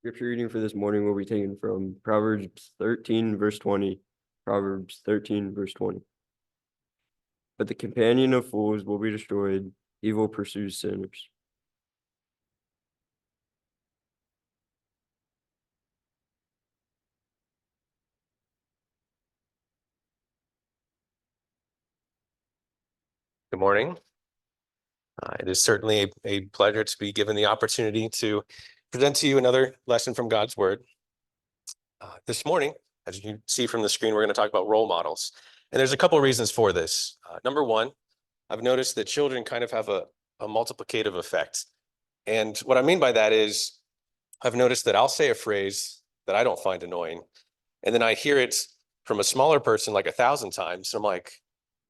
Scripture reading for this morning will be taken from Proverbs 13, verse 20. Proverbs 13, verse 20. But the companion of fools will be destroyed. Evil pursues sinners. Good morning. It is certainly a pleasure to be given the opportunity to present to you another lesson from God's Word. This morning, as you see from the screen, we're going to talk about role models. And there's a couple of reasons for this. Number one, I've noticed that children kind of have a multiplicative effect. And what I mean by that is I've noticed that I'll say a phrase that I don't find annoying, and then I hear it from a smaller person like 1,000 times. And I'm like,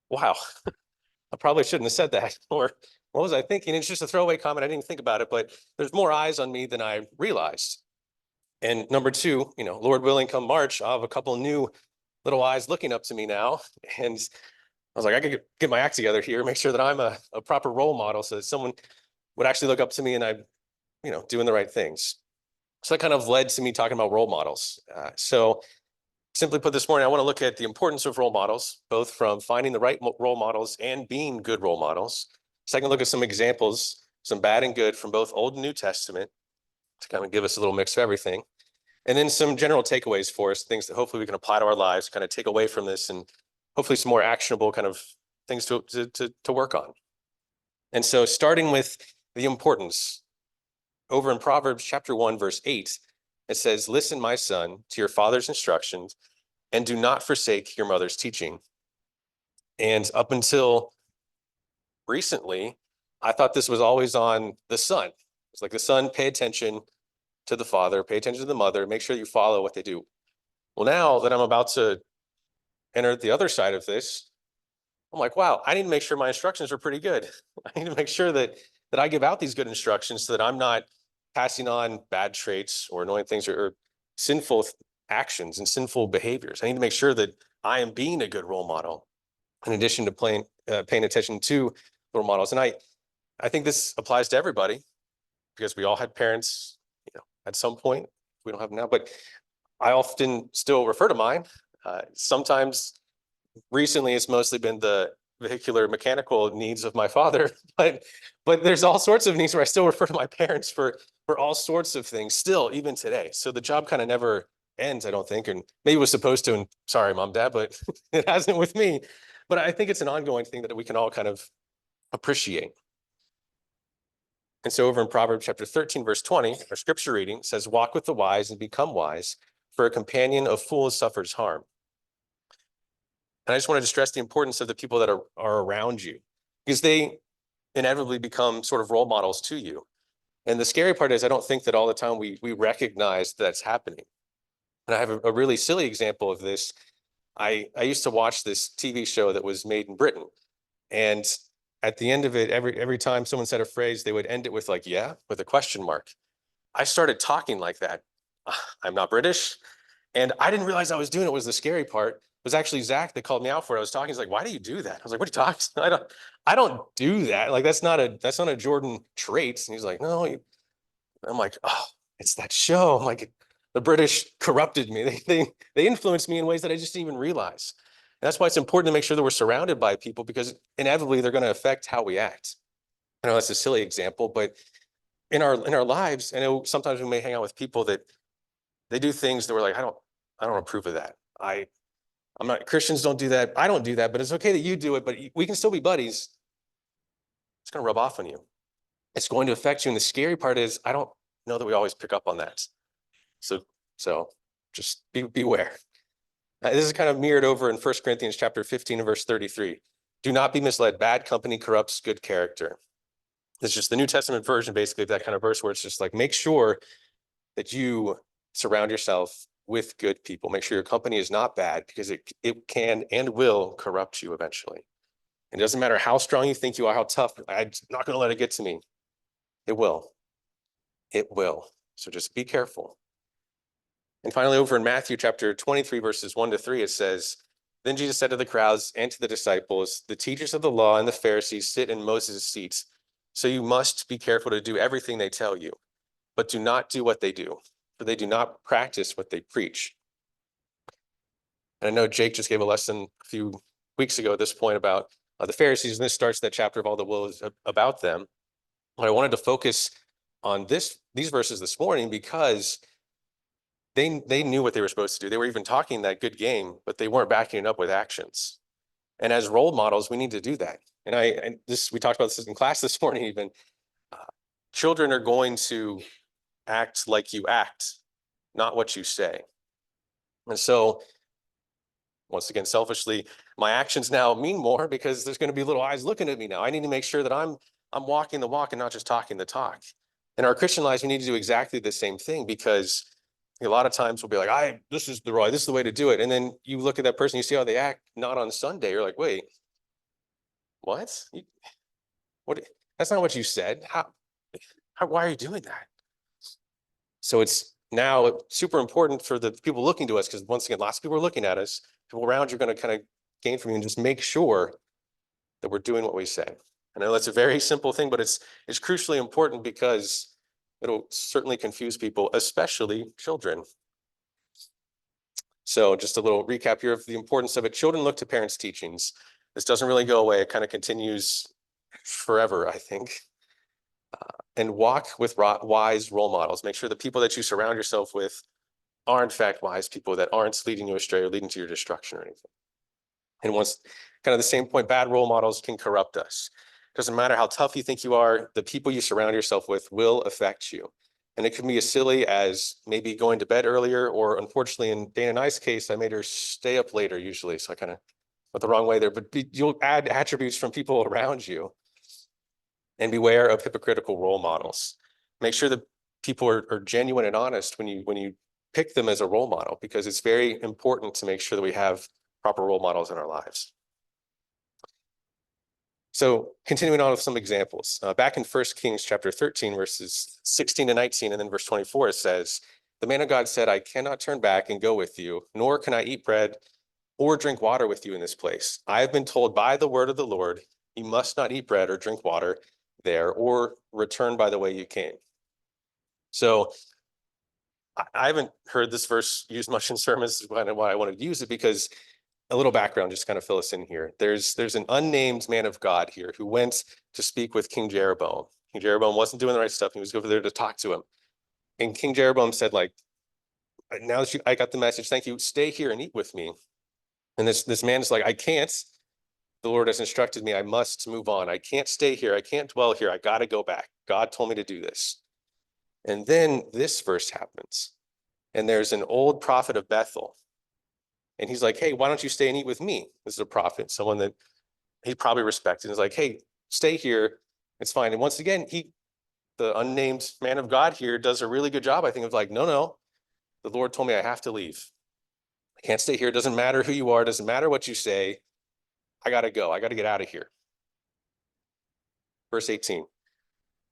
wow, I probably shouldn't have said that. Or what was I thinking? It's just a throwaway comment. I didn't think about it, but there's more eyes on me than I realized. And number two, Lord willing, come March, I'll have a couple new little eyes looking up to me now. And I was like, I could get my act together here, make sure that I'm a proper role model so that someone would actually look up to me and I'm, doing the right things. So that kind of led to me talking about role models. So simply put, this morning, I want to look at the importance of role models, both from finding the right role models and being good role models. Second, look at some examples, some bad and good from both Old and New Testament to kind of give us a little mix of everything. And then some general takeaways for us, things that hopefully we can apply to our lives, kind of take away from this, and hopefully some more actionable kind of things to work on. And so starting with the importance, over in Proverbs chapter 1, verse 8, it says, "Listen, my son, to your father's instructions, and do not forsake your mother's teaching." And up until recently, I thought this was always on the son. It's like the son, pay attention to the father, pay attention to the mother, make sure you follow what they do. Well, now that I'm about to enter the other side of this, I'm like, wow, I need to make sure my instructions are pretty good. I need to make sure that I give out these good instructions so that I'm not passing on bad traits or annoying things or sinful actions and sinful behaviors. I need to make sure that I am being a good role model in addition to paying attention to role models. And I think this applies to everybody because we all had parents, at some point. We don't have them now, but I often still refer to mine. Sometimes recently it's mostly been the vehicular mechanical needs of my father, but there's all sorts of needs where I still refer to my parents for all sorts of things still, even today. So the job kind of never ends, I don't think. And maybe it was supposed to, and sorry, mom, dad, but it hasn't with me. But I think it's an ongoing thing that we can all kind of appreciate. And so over in Proverbs chapter 13, verse 20, our scripture reading says, "Walk with the wise and become wise, for a companion of fools suffers harm." And I just wanted to stress the importance of the people that are around you, because they inevitably become sort of role models to you. And the scary part is I don't think that all the time we recognize that's happening. And I have a really silly example of this. I used to watch this TV show that was made in Britain. And at the end of it, every time someone said a phrase, they would end it with like, yeah, with a question mark. I started talking like that. I'm not British. And I didn't realize I was doing it was the scary part. It was actually Zach that called me out for it. I was talking. He's like, "Why do you do that?" I was like, "What are you talking?" I don't do that. Like that's not a Jordan trait. And he's like, "No." I'm like, "Oh, it's that show." I'm like, the British corrupted me. They influenced me in ways that I just didn't even realize. And that's why it's important to make sure that we're surrounded by people because inevitably they're going to affect how we act. I know that's a silly example, but in our lives, I know sometimes we may hang out with people that they do things that we're like, I don't approve of that. I'm not Christians don't do that. I don't do that, but it's okay that you do it, but we can still be buddies. It's going to rub off on you. It's going to affect you. And the scary part is I don't know that we always pick up on that. So just beware. This is kind of mirrored over in 1 Corinthians chapter 15 and verse 33. "Do not be misled. Bad company corrupts good character." It's just the New Testament version, basically, of that kind of verse where it's just like, make sure that you surround yourself with good people. Make sure your company is not bad because it can and will corrupt you eventually. It doesn't matter how strong you think you are, how tough, I'm not going to let it get to me. It will. It will. So just be careful. And finally, over in Matthew chapter 23, verses 1-3, it says, "Then Jesus said to the crowds and to the disciples, the teachers of the law and the Pharisees sit in Moses' seats. So you must be careful to do everything they tell you, but do not do what they do. for they do not practice what they preach. And I know Jake just gave a lesson a few weeks ago at this point about the Pharisees, and this starts that chapter of all the will is about them. But I wanted to focus on these verses this morning because they knew what they were supposed to do. They were even talking that good game, but they weren't backing it up with actions. And as role models, we need to do that. And we talked about this in class this morning even. Children are going to act like you act, not what you say. And so, once again, selfishly, my actions now mean more because there's going to be little eyes looking at me now. I need to make sure that I'm walking the walk and not just talking the talk. In our Christian lives, we need to do exactly the same thing because a lot of times we'll be like, this is the way to do it. And then you look at that person, you see how they act, not on Sunday. You're like, wait, what? What? That's not what you said. Why are you doing that? So it's now super important for the people looking to us, because once again, lots of people are looking at us. People around you are going to kind of gain from you, and just make sure that we're doing what we say. I know that's a very simple thing, but it's crucially important because it'll certainly confuse people, especially children. So just a little recap here of the importance of it. Children look to parents' teachings. This doesn't really go away. It kind of continues forever, I think. And walk with wise role models. Make sure the people that you surround yourself with are in fact wise people that aren't leading you astray or leading to your destruction or anything. And once kind of the same point, bad role models can corrupt us. Doesn't matter how tough you think you are, the people you surround yourself with will affect you. And it can be as silly as maybe going to bed earlier, or unfortunately in Dana and I's case, I made her stay up later usually. So I kind of went the wrong way there, but you'll add attributes from people around you. And beware of hypocritical role models. Make sure that people are genuine and honest when you pick them as a role model, because it's very important to make sure that we have proper role models in our lives. So continuing on with some examples, back in 1 Kings chapter 13, verses 16 to 19, and then verse 24, it says, the man of God said, I cannot turn back and go with you, nor can I eat bread or drink water with you in this place. I have been told by the word of the Lord, you must not eat bread or drink water there, or return by the way you came. So I haven't heard this verse used much in sermons, why I wanted to use it, because a little background, just kind of fill us in here. There's an unnamed man of God here who went to speak with King Jeroboam. King Jeroboam wasn't doing the right stuff. He was over there to talk to him. And King Jeroboam said, like, now that I got the message, thank you, stay here and eat with me. And this man is like, I can't. The Lord has instructed me, I must move on. I can't stay here. I can't dwell here. I got to go back. God told me to do this. And then this verse happens. And there's an old prophet of Bethel. And he's like, hey, why don't you stay and eat with me? This is a prophet, someone that he probably respected. He's like, hey, stay here. It's fine. And once again, the unnamed man of God here does a really good job, I think, of like, no, the Lord told me I have to leave. I can't stay here. It doesn't matter who you are. It doesn't matter what you say. I got to go. I got to get out of here. Verse 18,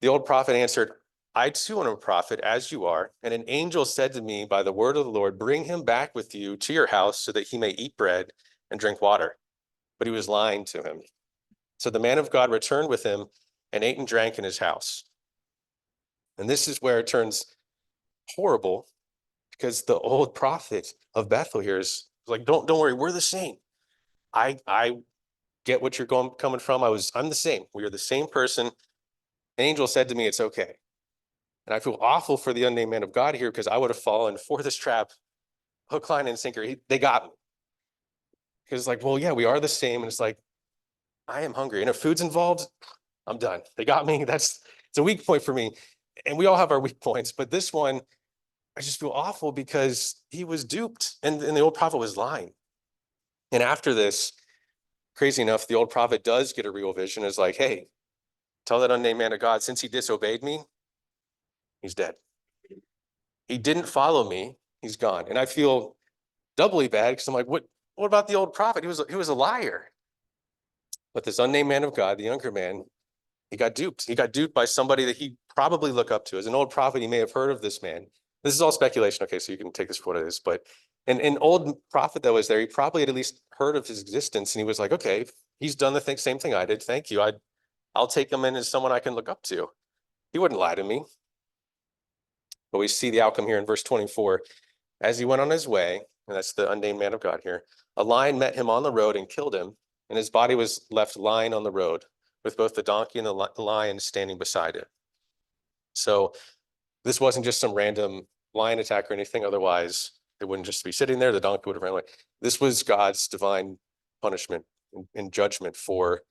the old prophet answered, I too am a prophet as you are. And an angel said to me by the word of the Lord, bring him back with you to your house so that he may eat bread and drink water. But he was lying to him. So the man of God returned with him and ate and drank in his house. And this is where it turns horrible, because the old prophet of Bethel here is like, don't worry, we're the same. I get what you're coming from. I'm the same. We are the same person. An angel said to me, it's okay. And I feel awful for the unnamed man of God here, because I would have fallen for this trap, hook, line, and sinker. They got me. Because it's like, well, yeah, we are the same. And it's like, I am hungry. And if food's involved, I'm done. They got me. It's a weak point for me. And we all have our weak points. But this one, I just feel awful because he was duped. And the old prophet was lying. And after this, crazy enough, the old prophet does get a real vision. It's like, hey, tell that unnamed man of God, since he disobeyed me, he's dead. He didn't follow me. He's gone. And I feel doubly bad because I'm like, what about the old prophet? He was a liar. But this unnamed man of God, the younger man, he got duped. He got duped by somebody that he probably looked up to. As an old prophet, he may have heard of this man. This is all speculation, okay, so you can take this for what it is. But an old prophet that was there, he probably had at least heard of his existence, and he was like, okay, he's done the same thing I did. Thank you. I'll take him in as someone I can look up to. He wouldn't lie to me. But we see the outcome here in verse 24. As he went on his way, and that's the unnamed man of God here, a lion met him on the road and killed him, and his body was left lying on the road, with both the donkey and the lion standing beside it. So this wasn't just some random lion attack or anything. Otherwise, it wouldn't just be sitting there. The donkey would have ran away. This was God's divine punishment and judgment for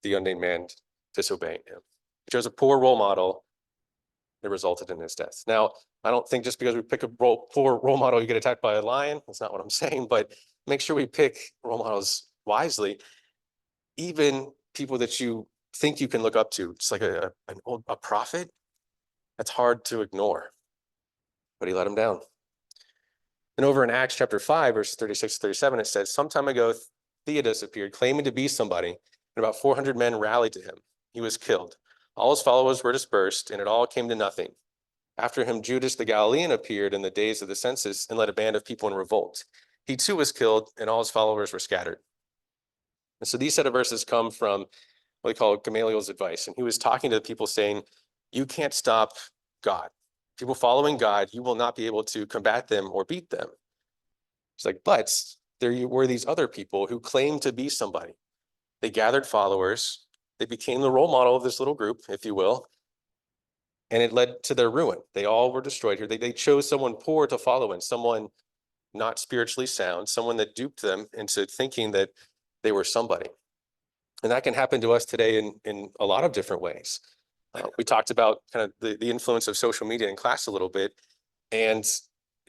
the unnamed man disobeying him. He chose a poor role model that resulted in his death. Now, I don't think just because we pick a poor role model, you get attacked by a lion. That's not what I'm saying, but make sure we pick role models wisely. Even people that you think you can look up to, just like a prophet, that's hard to ignore. But he let him down. And over in Acts chapter 5, verses 36 to 37, it says, some time ago, Theudas appeared, claiming to be somebody, and about 400 men rallied to him. He was killed. All his followers were dispersed, and it all came to nothing. After him, Judas the Galilean appeared in the days of the census and led a band of people in revolt. He too was killed, and all his followers were scattered. And so these set of verses come from what they call Gamaliel's advice. And he was talking to the people saying, you can't stop God. People following God, you will not be able to combat them or beat them. It's like, but there were these other people who claimed to be somebody. They gathered followers. They became the role model of this little group, if you will. And it led to their ruin. They all were destroyed here. They chose someone poor to follow in, someone not spiritually sound, someone that duped them into thinking that they were somebody. And that can happen to us today in a lot of different ways. We talked about kind of the influence of social media in class a little bit, and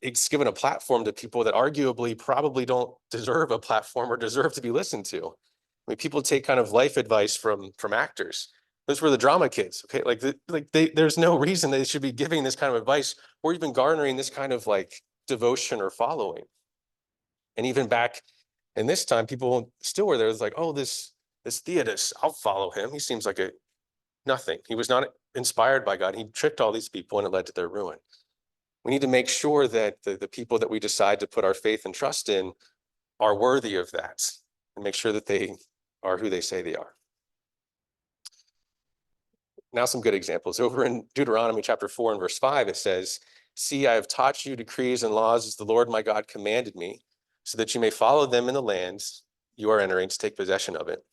it's given a platform to people that arguably probably don't deserve a platform or deserve to be listened to. I mean, people take kind of life advice from actors. Those were the drama kids, okay? There's no reason they should be giving this kind of advice or even garnering this kind of like devotion or following. And even back in this time, people still were there. It's like, oh, this Theudas, I'll follow him. He seems like a nothing. He was not inspired by God. He tricked all these people and it led to their ruin. We need to make sure that the people that we decide to put our faith and trust in are worthy of that and make sure that they are who they say they are. Now some good examples. Over in Deuteronomy chapter 4 and verse 5, it says, see, I have taught you decrees and laws as the Lord my God commanded me, so that you may follow them in the lands you are entering to take possession of it.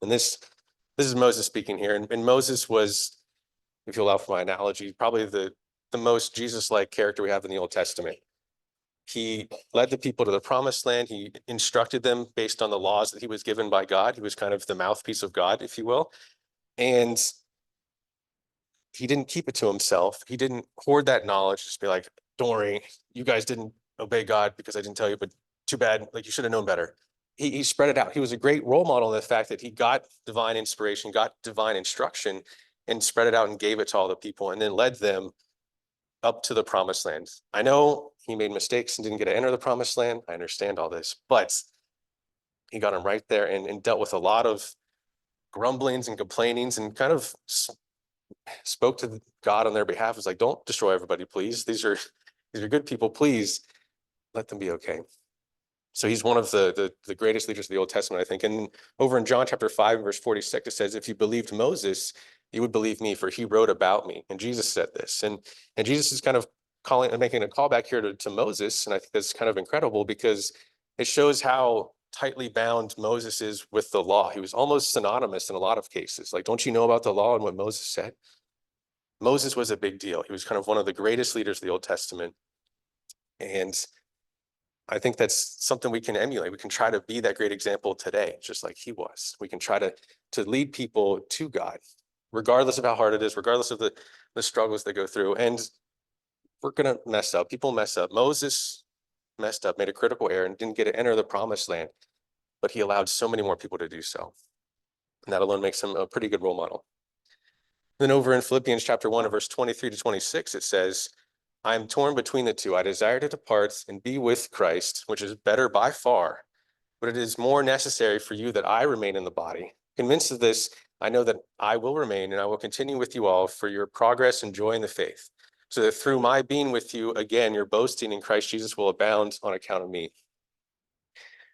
And this is Moses speaking here. And Moses was, if you allow for my analogy, probably the most Jesus-like character we have in the Old Testament. He led the people to the promised land. He instructed them based on the laws that he was given by God. He was kind of the mouthpiece of God, if you will. And he didn't keep it to himself. He didn't hoard that knowledge, just be like, don't worry, you guys didn't obey God because I didn't tell you, but too bad, like you should have known better. He spread it out. He was a great role model in the fact that he got divine inspiration, got divine instruction, and spread it out and gave it to all the people and then led them up to the promised land. I know he made mistakes and didn't get to enter the promised land. I understand all this, but he got them right there and dealt with a lot of grumblings and complainings and kind of spoke to God on their behalf. It was like, don't destroy everybody, please. These are good people. Please let them be okay. So he's one of the greatest leaders of the Old Testament, I think. And over in John chapter 5, verse 46, it says, if you believed Moses, you would believe me, for he wrote about me. And Jesus said this. And Jesus is kind of making a callback here to Moses. And I think that's kind of incredible because it shows how tightly bound Moses is with the law. He was almost synonymous in a lot of cases. Like, don't you know about the law and what Moses said? Moses was a big deal. He was kind of one of the greatest leaders of the Old Testament. And I think that's something we can emulate. We can try to be that great example today, just like he was. We can try to lead people to God, regardless of how hard it is, regardless of the struggles they go through. And we're going to mess up. People mess up. Moses messed up, made a critical error, and didn't get to enter the promised land. But he allowed so many more people to do so. And that alone makes him a pretty good role model. Then over in Philippians chapter 1, verse 23 to 26, it says, I am torn between the two. I desire to depart and be with Christ, which is better by far, but it is more necessary for you that I remain in the body. Convinced of this, I know that I will remain and I will continue with you all for your progress and joy in the faith, so that through my being with you, again, your boasting in Christ Jesus will abound on account of me.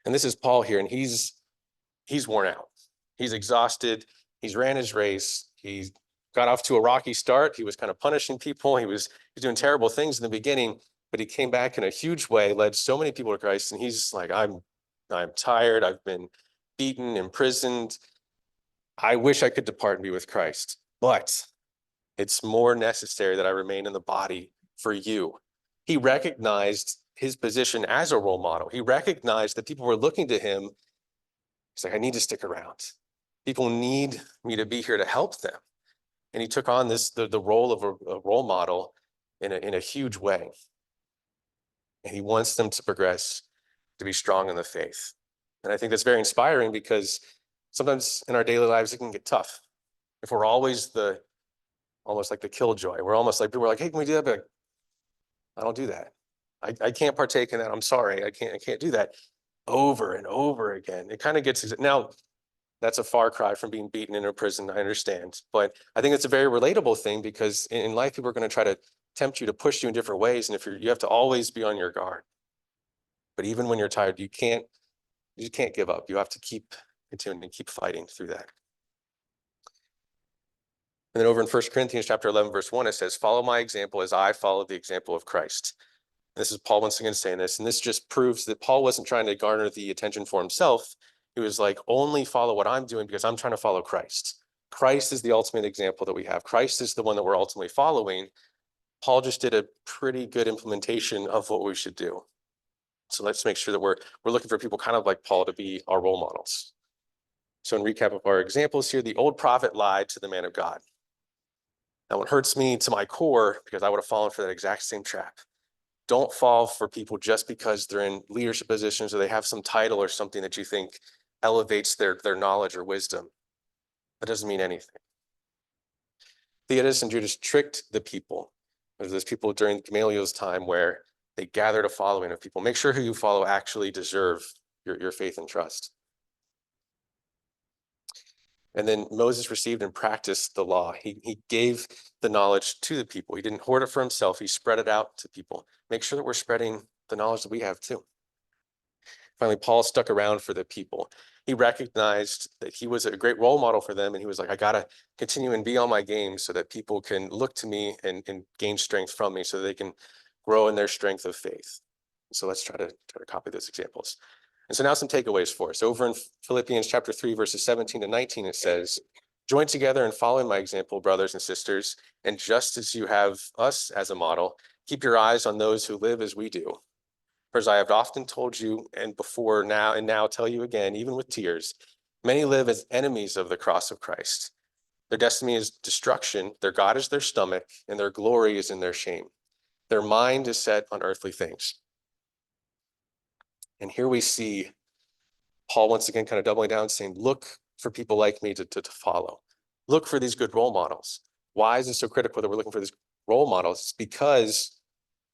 And this is Paul here, and he's worn out. He's exhausted. He's ran his race. He's got off to a rocky start. He was kind of punishing people. He was doing terrible things in the beginning, but he came back in a huge way, led so many people to Christ. And he's like, I'm tired. I've been beaten, imprisoned. I wish I could depart and be with Christ, but it's more necessary that I remain in the body for you. He recognized his position as a role model. He recognized that people were looking to him. He's like, I need to stick around. People need me to be here to help them. And he took on the role of a role model in a huge way. And he wants them to progress, to be strong in the faith. And I think that's very inspiring because sometimes in our daily lives, it can get tough. If we're always almost like the killjoy, we're almost like, people are like, hey, can we do that? But I don't do that. I can't partake in that. I'm sorry. I can't do that over and over again. It kind of gets, now that's a far cry from being beaten in a prison. I understand, but I think it's a very relatable thing because in life, people are going to try to tempt you to push you in different ways. And if you have to always be on your guard, but even when you're tired, you can't give up. You have to keep continuing and keep fighting through that. And then over in 1 Corinthians chapter 11, verse 1, it says, follow my example as I followed the example of Christ. And this is Paul once again saying this, and this just proves that Paul wasn't trying to garner the attention for himself. He was like, only follow what I'm doing because I'm trying to follow Christ. Christ is the ultimate example that we have. Christ is the one that we're ultimately following. Paul just did a pretty good implementation of what we should do. So let's make sure that we're looking for people kind of like Paul to be our role models. So in recap of our examples here, the old prophet lied to the man of God. That one hurts me to my core because I would have fallen for that exact same trap. Don't fall for people just because they're in leadership positions or they have some title or something that you think elevates their knowledge or wisdom. That doesn't mean anything. Theudas and Judas tricked the people. There's people during Gamaliel's time where they gathered a following of people. Make sure who you follow actually deserve your faith and trust. And then Moses received and practiced the law. He gave the knowledge to the people. He didn't hoard it for himself. He spread it out to people. Make sure that we're spreading the knowledge that we have too. Finally, Paul stuck around for the people. He recognized that he was a great role model for them. And he was like, I got to continue and be on my game so that people can look to me and gain strength from me so they can grow in their strength of faith. So let's try to copy those examples. And so now some takeaways for us. Over in Philippians chapter 3, verses 17 to 19, it says, join together and follow my example, brothers and sisters. And just as you have us as a model, keep your eyes on those who live as we do. For as I have often told you and before now and now tell you again, even with tears, many live as enemies of the cross of Christ. Their destiny is destruction, their God is their stomach, and their glory is in their shame. Their mind is set on earthly things. And here we see Paul once again kind of doubling down, saying, look for people like me to follow. Look for these good role models. Why is it so critical that we're looking for these role models? It's because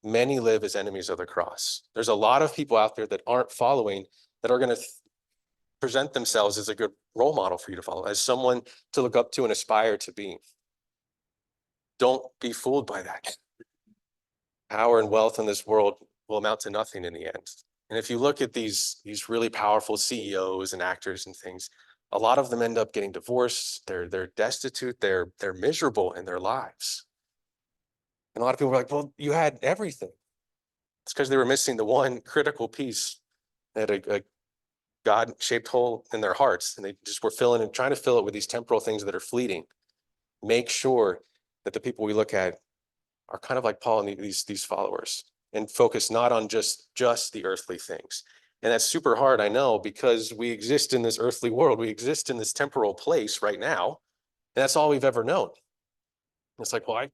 many live as enemies of the cross. There's a lot of people out there that aren't following, that are going to present themselves as a good role model for you to follow, as someone to look up to and aspire to be. Don't be fooled by that. Power and wealth in this world will amount to nothing in the end. And if you look at these really powerful CEOs and actors and things, a lot of them end up getting divorced. They're destitute. They're miserable in their lives. And a lot of people are like, well, you had everything. It's because they were missing the one critical piece that a God-shaped hole in their hearts. And they just were filling and trying to fill it with these temporal things that are fleeting. Make sure that the people we look at are kind of like Paul and these followers, and focus not on just the earthly things. And that's super hard, I know, because we exist in this earthly world. We exist in this temporal place right now. And that's all we've ever known. It's like, well,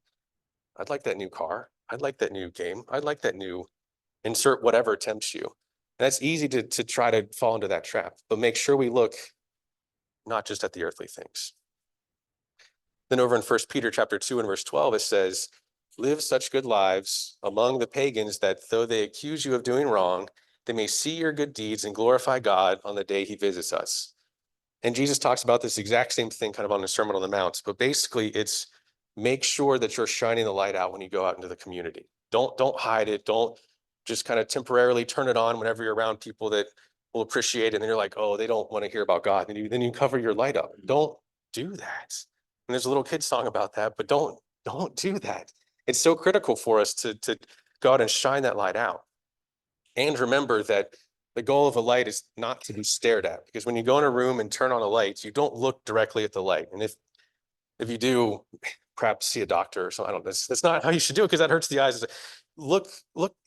I'd like that new car. I'd like that new game. I'd like that new insert whatever tempts you. And that's easy to try to fall into that trap, but make sure we look not just at the earthly things. Then over in 1 Peter chapter 2 and verse 12, it says, live such good lives among the pagans that though they accuse you of doing wrong, they may see your good deeds and glorify God on the day he visits us. And Jesus talks about this exact same thing kind of on the Sermon on the Mount, but basically it's make sure that you're shining the light out when you go out into the community. Don't hide it. Don't just kind of temporarily turn it on whenever you're around people that will appreciate it. And then you're like, oh, they don't want to hear about God. And then you cover your light up. Don't do that. And there's a little kid song about that, but don't do that. It's so critical for us to go out and shine that light out. And remember that the goal of a light is not to be stared at, because when you go in a room and turn on a light, you don't look directly at the light. And if you do, perhaps see a doctor or something. I don't know. That's not how you should do it, because that hurts the eyes. Look,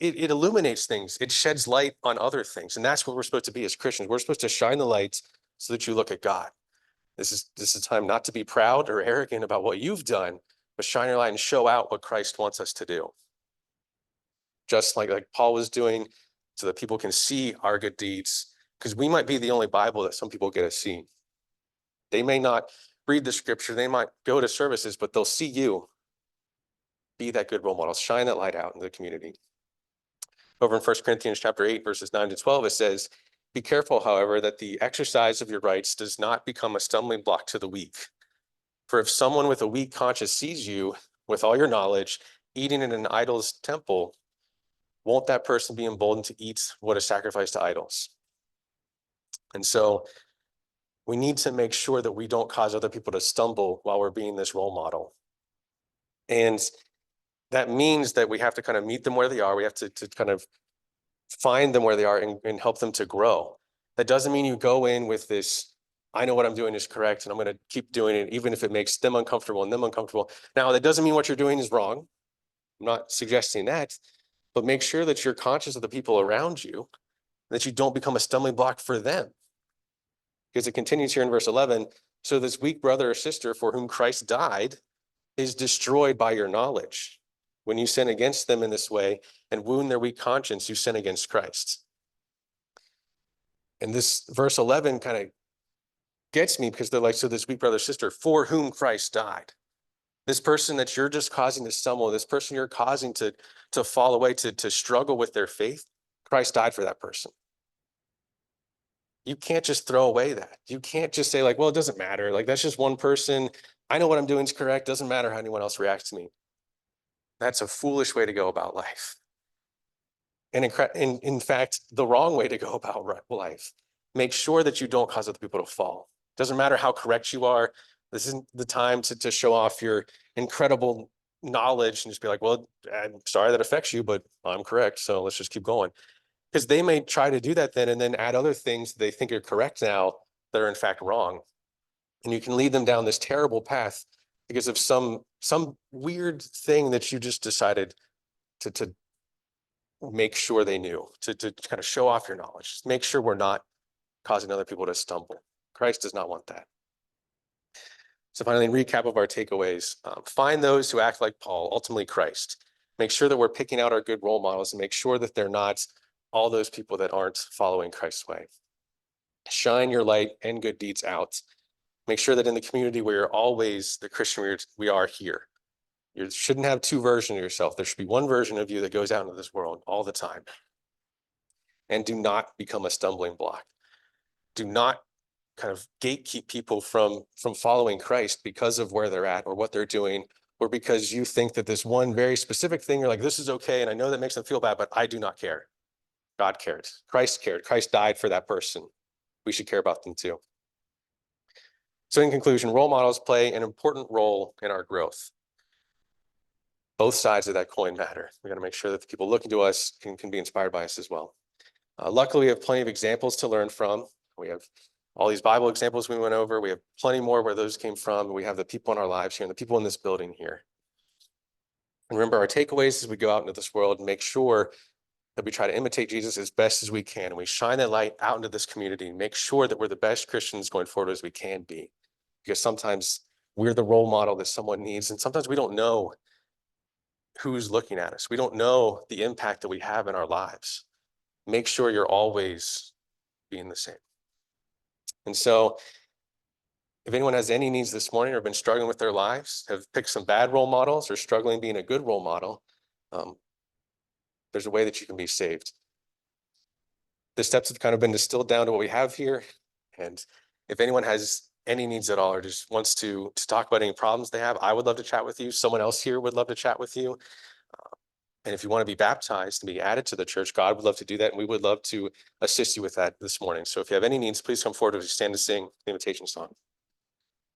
it illuminates things. It sheds light on other things. And that's what we're supposed to be as Christians. We're supposed to shine the light so that you look at God. This is time not to be proud or arrogant about what you've done, but shine your light and show out what Christ wants us to do. Just like Paul was doing, so that people can see our good deeds, because we might be the only Bible that some people get to see. They may not read the scripture, they might go to services, but they'll see you. Be that good role model, shine that light out in the community. Over in 1 Corinthians chapter 8, verses 9 to 12, it says, "Be careful, however, that the exercise of your rights does not become a stumbling block to the weak. For if someone with a weak conscience sees you with all your knowledge eating in an idol's temple, won't that person be emboldened to eat what is sacrificed to idols?" And so we need to make sure that we don't cause other people to stumble while we're being this role model. And that means that we have to kind of meet them where they are. We have to kind of find them where they are and help them to grow. That doesn't mean you go in with this, I know what I'm doing is correct, and I'm going to keep doing it, even if it makes them uncomfortable and them uncomfortable. Now, that doesn't mean what you're doing is wrong. I'm not suggesting that, but make sure that you're conscious of the people around you, that you don't become a stumbling block for them. Because it continues here in verse 11, "So this weak brother or sister for whom Christ died is destroyed by your knowledge. When you sin against them in this way and wound their weak conscience, you sin against Christ." And this verse 11 kind of gets me, because they're like, so this weak brother or sister for whom Christ died. This person that you're just causing to stumble, this person you're causing to fall away, to struggle with their faith, Christ died for that person. You can't just throw away that. You can't just say like, well, it doesn't matter. Like, that's just one person. I know what I'm doing is correct. Doesn't matter how anyone else reacts to me. That's a foolish way to go about life. And in fact, the wrong way to go about life. Make sure that you don't cause other people to fall. Doesn't matter how correct you are. This isn't the time to show off your incredible knowledge and just be like, well, I'm sorry that affects you, but I'm correct. So let's just keep going. Because they may try to do that then and then add other things they think are correct now that are in fact wrong. And you can lead them down this terrible path because of some weird thing that you just decided to make sure they knew, to kind of show off your knowledge. Just make sure we're not causing other people to stumble. Christ does not want that. So finally, in recap of our takeaways, find those who act like Paul, ultimately Christ. Make sure that we're picking out our good role models and make sure that they're not all those people that aren't following Christ's way. Shine your light and good deeds out. Make sure that in the community where you're always the Christian we are here. You shouldn't have two versions of yourself. There should be one version of you that goes out into this world all the time. And do not become a stumbling block. Do not kind of gatekeep people from following Christ because of where they're at or what they're doing, or because you think that this one very specific thing, you're like, this is okay, and I know that makes them feel bad, but I do not care. God cared. Christ cared. Christ died for that person. We should care about them too. So in conclusion, role models play an important role in our growth. Both sides of that coin matter. We got to make sure that the people looking to us can be inspired by us as well. Luckily, we have plenty of examples to learn from. We have all these Bible examples we went over. We have plenty more where those came from. We have the people in our lives here and the people in this building here. And remember, our takeaways as we go out into this world, and make sure that we try to imitate Jesus as best as we can. And we shine that light out into this community and make sure that we're the best Christians going forward as we can be. Because sometimes we're the role model that someone needs. And sometimes we don't know who's looking at us. We don't know the impact that we have in our lives. Make sure you're always being the same. And so if anyone has any needs this morning or been struggling with their lives, have picked some bad role models or struggling being a good role model, there's a way that you can be saved. The steps have kind of been distilled down to what we have here. And if anyone has any needs at all or just wants to talk about any problems they have, I would love to chat with you. Someone else here would love to chat with you. And if you want to be baptized and be added to the church, God would love to do that. And we would love to assist you with that this morning. So if you have any needs, please come forward as we stand to sing the invitation song.